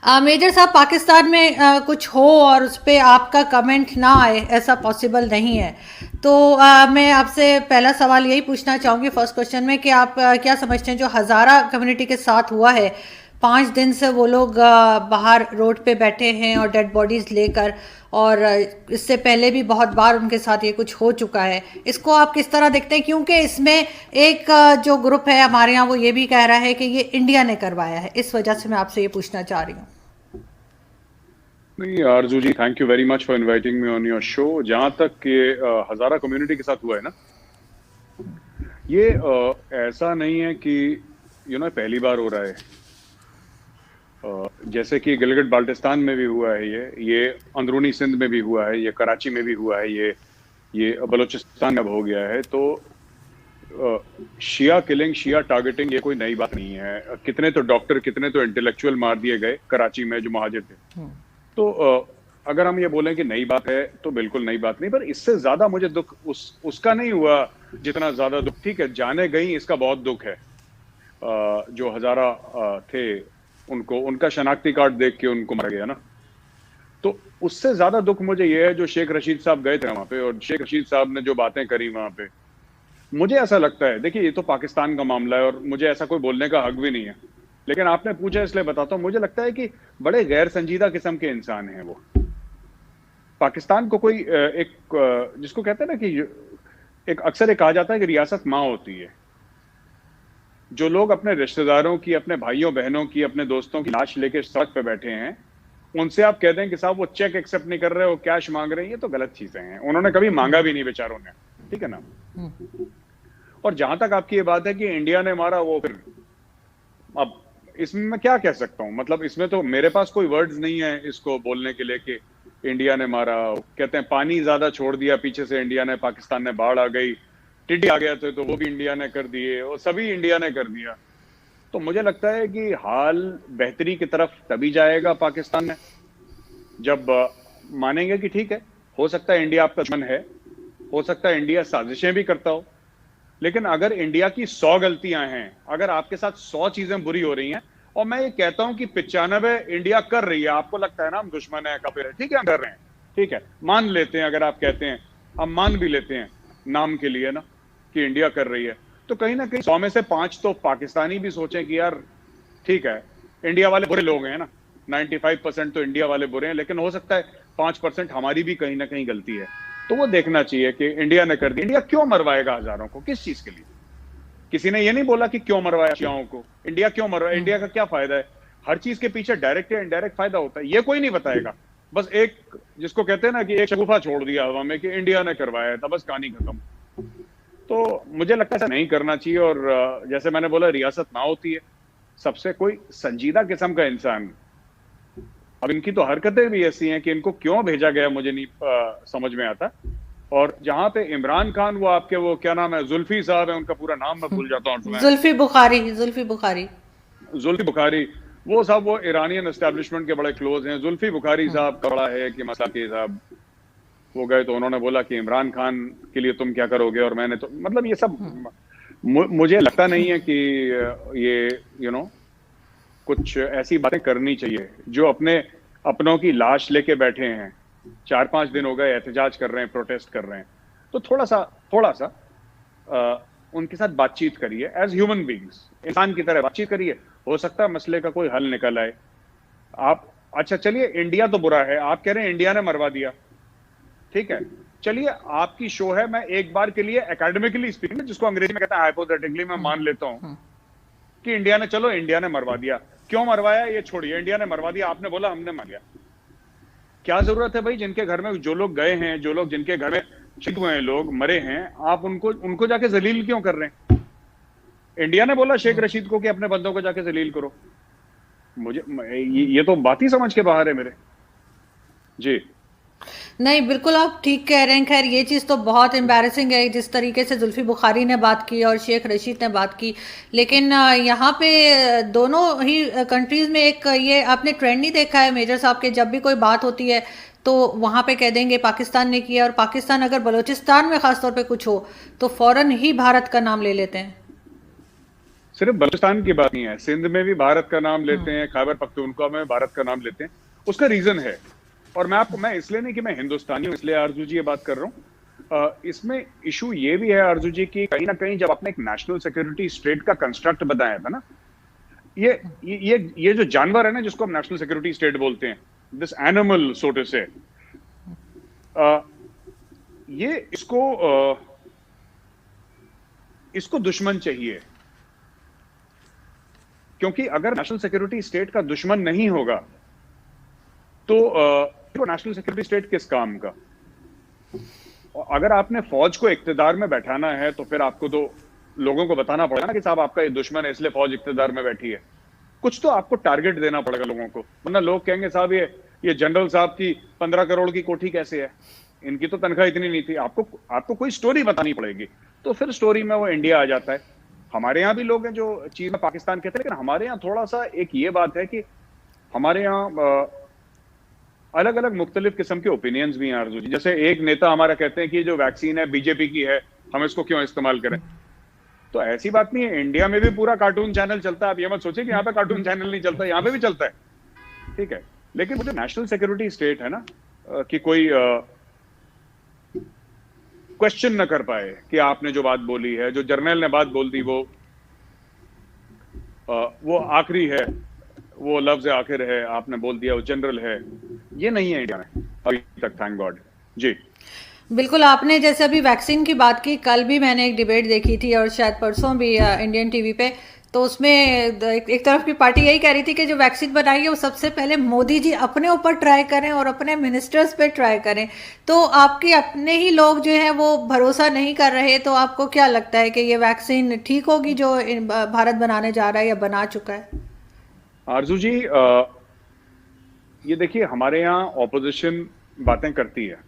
Major साहब, पाकिस्तान में कुछ हो और उस पे आपका कमेंट ना आए, ऐसा पॉसिबल नहीं है। तो मैं आपसे पहला सवाल यही पूछना चाहूँगी फर्स्ट क्वेश्चन में कि आप क्या समझते हैं जो हज़ारा कम्युनिटी के साथ हुआ है, 5 दिन से वो लोग बाहर रोड पे बैठे हैं और डेड बॉडीज़ लेकर, और इससे पहले भी बहुत बार उनके साथ ये कुछ हो चुका है, इसको आप किस तरह देखते हैं? क्योंकि इसमें एक जो ग्रुप है हमारे यहाँ वो ये भी कह रहा है कि ये इंडिया ने करवाया है, इस वजह से मैं आपसे ये पूछना चाह रही हूँ। नहीं Arzoo ji, thank you very much for inviting me on your show. जहां तक ये हजारा कम्युनिटी के साथ हुआ है ना, ये ऐसा नहीं है कि पहली बार हो रहा है। जैसे कि गिलगित बाल्टिस्तान में भी हुआ है, ये अंदरूनी सिंध में भी हुआ है, ये कराची में भी हुआ है, ये बलूचिस्तान में अब हो गया है। तो शिया किलिंग, शिया टारगेटिंग ये कोई नई बात नहीं है। कितने तो डॉक्टर, कितने तो इंटेलेक्चुअल मार दिए गए कराची में जो महाजिर थे। तो अगर हम ये बोलें कि नई बात है तो बिल्कुल नई बात नहीं, पर इससे ज्यादा मुझे दुख उसका नहीं हुआ जितना ज्यादा दुख, ठीक है, जाने गई इसका बहुत दुख है। जो हजारा थे, उनको उनका शनाख्ती कार्ड देख के उनको मारा गया ना, तो उससे ज्यादा दुख मुझे ये है जो शेख रशीद साहब गए थे वहां पे, और शेख रशीद साहब ने जो बातें करी वहां पे। मुझे ऐसा लगता है, देखिए ये तो पाकिस्तान का मामला है और मुझे ऐसा कोई बोलने का हक भी नहीं है, लेकिन आपने पूछा इसलिए बताता हूं। मुझे लगता है कि बड़े गैर संजीदा किस्म के इंसान हैं वो। पाकिस्तान को कोई जिसको कहते हैं ना कि एक अक्सर ये कहा जाता है कि रियासत माँ होती है। जो लोग अपने रिश्तेदारों की, अपने भाइयों बहनों की, अपने दोस्तों की लाश लेके सड़क पे बैठे हैं, उनसे आप कहते हैं कि साहब वो चेक एक्सेप्ट नहीं कर रहे हो, कैश मांग रहे हैं, ये तो गलत चीजें हैं। उन्होंने कभी मांगा भी नहीं बेचारों ने, ठीक है ना। और जहां तक आपकी ये बात है कि इंडिया ने मारा, वो फिर अब इसमें मैं क्या कह सकता हूं, मतलब इसमें तो मेरे पास कोई वर्ड्स नहीं है इसको बोलने के लिए कि इंडिया ने मारा। कहते हैं पानी ज्यादा छोड़ दिया पीछे से इंडिया ने, पाकिस्तान ने, बाढ़ आ गई, टिड्डी आ गया तो वो भी इंडिया ने कर दिए, और सभी इंडिया ने कर दिया। तो मुझे लगता है कि हाल बेहतरी की तरफ तभी जाएगा पाकिस्तान में जब मानेंगे कि ठीक है, हो सकता है इंडिया आपका दुश्मन है, हो सकता है इंडिया साजिशें भी करता हो, लेकिन अगर इंडिया की 100 गलतियां हैं, अगर आपके साथ 100 चीजें बुरी हो रही हैं, और मैं ये कहता हूं कि 95 इंडिया कर रही है, आपको लगता है ना हम दुश्मन है, काफिर है, ठीक है, हम कर रहे हैं, ठीक है, मान लेते हैं, अगर आप कहते हैं हम मान भी लेते हैं नाम के लिए ना कि इंडिया कर रही है, तो कहीं ना कहीं 100 में से 5 तो पाकिस्तानी भी सोचें कि यार ठीक है, इंडिया वाले बुरे लोग हैं ना, 95% तो इंडिया वाले बुरे हैं, लेकिन हो सकता है 5% हमारी भी कहीं ना कहीं गलती है। तो वो देखना चाहिए कि इंडिया ने कर दी। इंडिया क्यों मरवाएगा हजारों को, किस चीज के लिए? किसी ने ये नहीं बोला कि क्यों मरवाया शियाओं को, इंडिया क्यों मरवाया, इंडिया का क्या फायदा है? हर चीज के पीछे डायरेक्ट या इनडायरेक्ट फायदा होता है, ये कोई नहीं बताएगा। बस एक, जिसको कहते हैं ना कि एक शगुफा छोड़ दिया हवा में कि इंडिया ने करवाया था, बस कहानी खत्म। तो मुझे लगता है ऐसा नहीं करना चाहिए। और जैसे मैंने बोला, रियासत ना होती है, सबसे कोई संजीदा किस्म का इंसान, अब इनकी तो हरकतें भी ऐसी हैं कि इनको क्यों भेजा गया मुझे नहीं समझ में आता। और जहां पे इमरान खान, वो आपके वो क्या नाम है, जुल्फी साहब है, उनका पूरा नाम मैं भूल जाता हूँ, जुल्फी बुखारी, जुल्फी बुखारी, जुल्फी बुखारी, वो साहब वो ईरानियन एस्टेब्लिशमेंट के बड़े क्लोज हैं। जुल्फी बुखारी साहब का बड़ा है कि मसला के साहब वो गए तो उन्होंने बोला कि इमरान खान के लिए तुम क्या करोगे, और मैंने तो मतलब ये सब मुझे लगता नहीं है कि ये कुछ ऐसी बातें करनी चाहिए। जो अपनों की लाश लेके बैठे हैं, 4-5 दिन हो गए एहतजाज कर रहे हैं, प्रोटेस्ट कर रहे हैं, तो थोड़ा सा उनके साथ बातचीत करिए, एज ह्यूमन बींग्स, इंसान की तरह बातचीत करिए, हो सकता है मसले का कोई हल निकल आए। आप अच्छा चलिए, इंडिया तो बुरा है, आप कह रहे हैं इंडिया ने मरवा दिया, ठीक है, चलिए आपकी शो है, मैं एक बार के लिए एकेडमिकली स्पीकिंग, जिसको अंग्रेजी में कहते हैं हाइपोथेटिकली, मैं मान लेता हूं कि इंडिया ने मरवा दिया। क्यों मरवाया ये छोड़िए, इंडिया ने मरवा दिया, आपने बोला हमने मार लिया। क्या जरूरत है भाई, जिनके घर में जो लोग गए हैं, जो लोग जिनके घर में शहीद हुए हैं, लोग मरे हैं, आप उनको जाके जलील क्यों कर रहे हैं? इंडिया ने बोला शेख रशीद को कि अपने बंदों को जाके जलील करो। मुझे ये तो बात ही समझ के बाहर है मेरे। जी नहीं, बिल्कुल आप ठीक कह रहे हैं। खैर, ये चीज़ तो बहुत एम्बैरेसिंग है जिस तरीके से जुल्फी बुखारी ने बात की और शेख रशीद ने बात की, लेकिन यहाँ पे दोनों ही कंट्रीज़ में एक ये आपने ट्रेंड नहीं देखा है मेजर साहब के, जब भी कोई बात होती है तो वहाँ पे कह देंगे पाकिस्तान ने किया, और पाकिस्तान अगर बलूचिस्तान में ख़ासतौर पे कुछ हो तो फ़ौरन ही भारत का नाम ले लेते हैं। सिर्फ बलूचिस्तान की बात नहीं है, सिंध में भी भारत का नाम लेते हैं, खैबर पख्तूनख्वा में भारत का नाम लेते हैं। उसका रीजन है, और मैं इसलिए नहीं कि मैं हिंदुस्तानी हूं इसलिए आरजू जी ये बात कर रहा हूं। इसमें इशू ये भी है आरजू जी की कहीं ना कहीं जब आपने एक नेशनल सिक्योरिटी स्टेट का कंस्ट्रक्ट बताया था ना, ये जो जानवर है ना जिसको हम नेशनल सिक्योरिटी स्टेट बोलते हैं, दिस एनिमल सो टू से, ये इसको दुश्मन चाहिए, क्योंकि अगर नेशनल सिक्योरिटी स्टेट का दुश्मन नहीं होगा तो नेशनल सिक्योरिटी स्टेट किस काम का। अगर आपने फौज को इक्तदार में बैठाना है तो फिर आपको तो लोगों को बताना पड़ेगा ना कि साहब आपका ये दुश्मन है इसलिए फौज इक्तदार में बैठी है। कुछ तो आपको टारगेट देना पड़ेगा लोगों को, वरना लोग कहेंगे साहब ये जनरल साहब की 15 करोड़ की कोठी कैसे है, इनकी तो तनख्वाह इतनी नहीं थी। आपको कोई स्टोरी बतानी पड़ेगी, तो फिर स्टोरी में वो इंडिया आ जाता है। हमारे यहाँ भी लोग हैं जो चीज में पाकिस्तान कहते हैं, लेकिन हमारे यहाँ थोड़ा सा एक ये बात है कि हमारे यहाँ अलग अलग मुख्तलिफ किस्म के ओपिनियंस भी हैं आरजू जी। जैसे एक नेता हमारा कहते हैं कि जो वैक्सीन है बीजेपी की है, हम इसको क्यों इस्तेमाल करें। तो ऐसी बात नहीं है, इंडिया में भी पूरा कार्टून चैनल चलता है। आप ये मत सोचिए कि यहाँ पे कार्टून चैनल नहीं चलता, यहाँ पे भी चलता है, ठीक है। लेकिन वो जो नेशनल सिक्योरिटी स्टेट है ना, कि कोई क्वेश्चन न कर पाए कि आपने जो बात बोली है, जो जर्नल ने बात बोल दी वो आखिरी है, वो लफ्ज आखिर है, आपने बोल दिया वो जनरल है, ये नहीं है इंडिया में अभी तक, थैंक गॉड जी। बिल्कुल, आपने जैसे अभी वैक्सीन की बात की, कल भी मैंने एक डिबेट देखी थी और शायद परसों भी इंडियन टीवी पे, तो उसमें एक तरफ की पार्टी यही कह रही थी कि जो वैक्सीन बनाई है वो सबसे पहले मोदी जी अपने ऊपर ट्राई करें और अपने मिनिस्टर्स पे ट्राई करें। तो आपके अपने ही लोग जो हैं वो भरोसा नहीं कर रहे, तो आपको क्या लगता है कि ये वैक्सीन ठीक होगी जो भारत बनाने जा रहा है या बना चुका है? आरजू जी, ये देखिए हमारे यहाँ ऑपोजिशन बातें करती है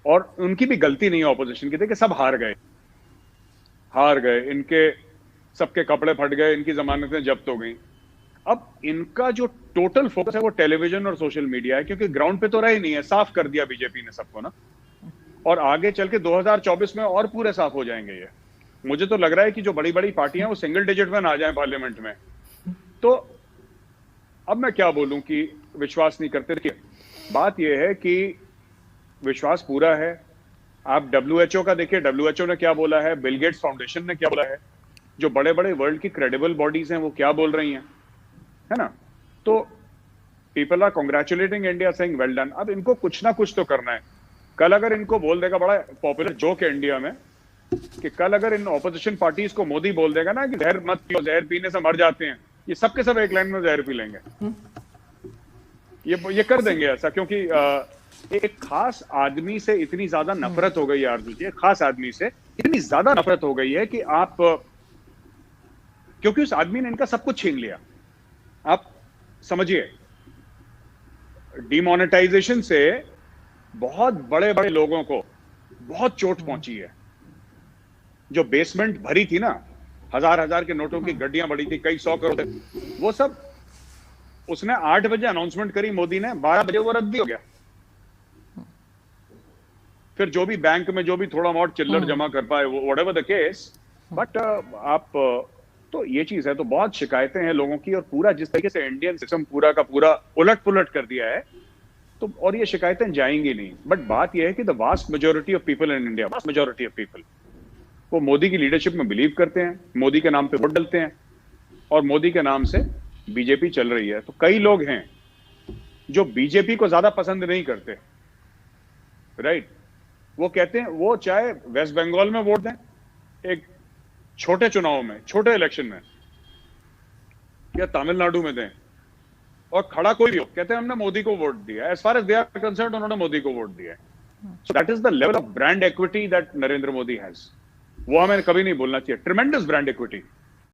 और उनकी भी गलती नहीं है ऑपोजिशन की। देखिए सब हार गए, इनके सबके कपड़े फट गए, इनकी जमानतें जब्त हो गई। अब इनका जो टोटल फोकस है वो टेलीविजन और सोशल मीडिया है, क्योंकि ग्राउंड पे तो रहा ही नहीं है, साफ कर दिया बीजेपी ने सबको ना, और आगे चल के 2024 में और पूरे साफ हो जाएंगे ये। मुझे तो लग रहा है कि जो बड़ी बड़ी पार्टियां वो सिंगल डिजिट में ना आ जाए पार्लियामेंट में। तो अब मैं क्या बोलूं कि विश्वास नहीं करते। देखिए बात यह है कि विश्वास पूरा है। आप WHO का देखिए, WHO ने क्या बोला है, बिल गेट्स फाउंडेशन ने क्या बोला है, जो बड़े बड़े वर्ल्ड की क्रेडिबल बॉडीज हैं वो क्या बोल रही हैं, है ना। तो people are congratulating India, saying well done. अब इनको कुछ ना कुछ तो करना है। कल अगर इनको बोल देगा, बड़ा पॉपुलर जोक है इंडिया में कि कल अगर इन ऑपोजिशन पार्टीज को मोदी बोल देगा ना कि जहर मत पियो, जहर पीने से मर जाते हैं, ये सबके सब एक लाइन में जहर पी लेंगे। ये कर देंगे ऐसा, क्योंकि एक खास आदमी से इतनी ज्यादा नफरत हो गई है आरजू जी, खास आदमी से इतनी ज्यादा नफरत हो गई है कि आप, क्योंकि उस आदमी ने इनका सब कुछ छीन लिया। आप समझिए, डिमोनेटाइजेशन से बहुत बड़े बड़े लोगों को बहुत चोट पहुंची है। जो बेसमेंट भरी थी ना, हजार के नोटों की गड्डियां बड़ी थी, कई 100 करोड़, वो सब उसने 8 बजे अनाउंसमेंट करी मोदी ने, 12 बजे वो रद्द हो गया। फिर जो भी बैंक में जो भी थोड़ा बहुत चिल्लर जमा कर पाए, व्हाटएवर द केस, बट आप तो ये चीज है। तो बहुत शिकायतें हैं लोगों की, और पूरा जिस तरीके से इंडियन सिस्टम पूरा का पूरा उलट पुलट कर दिया है, तो और ये शिकायतें जाएंगी नहीं। बट बात यह है कि the vast majority of people in India, vast majority of people, वो मोदी की लीडरशिप में बिलीव करते हैं, मोदी के नाम पे वोट डालते हैं, और मोदी के नाम से बीजेपी चल रही है। तो कई लोग हैं जो बीजेपी को ज्यादा पसंद नहीं करते, राइट। वो कहते हैं वो चाहे वेस्ट बंगाल में वोट दें, एक छोटे चुनाव में, छोटे इलेक्शन में, या तमिलनाडु में दें, और खड़ा कोई भी हो, कहते हैं हमने मोदी को वोट दिया। As far as they are concerned, उन्होंने मोदी को वोट दिया है। So that is the level of brand equity that Narendra Modi has. वो हमें कभी नहीं भूलना चाहिए। Tremendous brand equity.